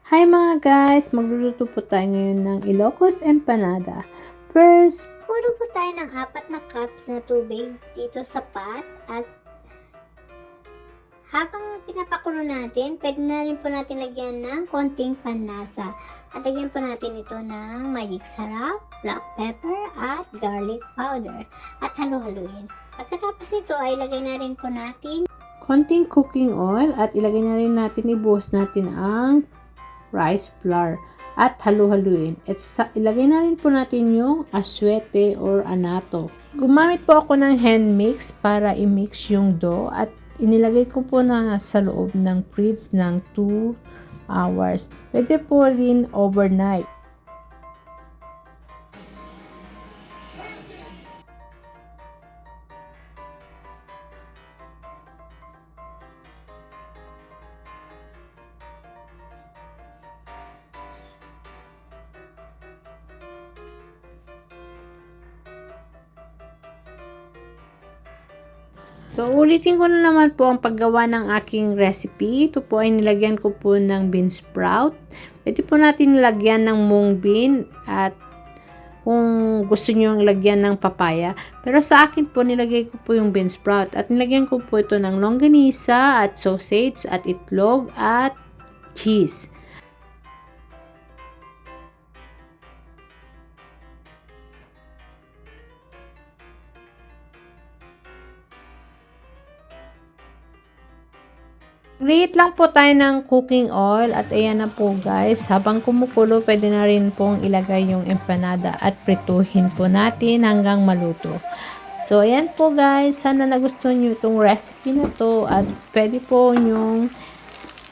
Hi mga guys! Magluluto po tayo ngayon ng Ilocos Empanada. First, Puno po tayo ng 4 na cups na tubig dito sa pot at habang pinapakulo natin, pwede na rin po natin lagyan ng konting panlasa. At lagyan po natin ito ng magic sarap, black pepper at garlic powder at halu-haluin. Pagkatapos nito ay lagay na rin po natin konting cooking oil at ilagay na rin natin, ibuhos natin ang rice flour at halu-haluin. At ilagay na rin po natin yung aswete or anato. Gumamit po ako ng hand mix para i-mix yung dough at inilagay ko po na sa loob ng fridge ng 2 hours. Pwede po rin overnight. So, ulitin ko na naman po ang paggawa ng aking recipe. Ito po ay nilagyan ko po ng bean sprout. Pwede po natin nilagyan ng mung bean at kung gusto nyo lagyan ng papaya. Pero sa akin po, nilagay ko po yung bean sprout. At nilagyan ko po ito ng longganisa at sausage at itlog at cheese. Create lang po tayo ng cooking oil at ayan na po guys. Habang kumukulo, pwede na rin pong ilagay yung empanada at prituhin po natin hanggang maluto. So ayan po guys. Sana nagustuhan nyo itong recipe na to at pwede po nyong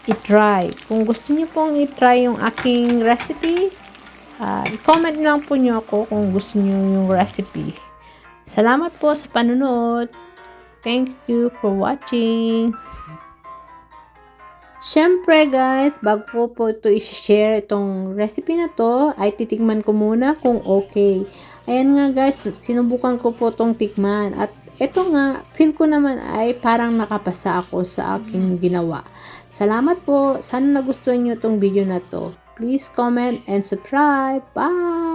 i-try. Kung gusto nyo pong i-try yung aking recipe, i-comment lang po nyo ako kung gusto nyo yung recipe. Salamat po sa panunod. Thank you for watching. Siyempre guys, bago ko po ito i-share itong recipe na to, ay titikman ko muna kung okay. Ayan nga guys, sinubukan ko po itong tikman. At ito nga, feel ko naman ay parang nakapasa ako sa aking ginawa. Salamat po. Sana nagustuhan nyo itong video na to. Please comment and subscribe. Bye!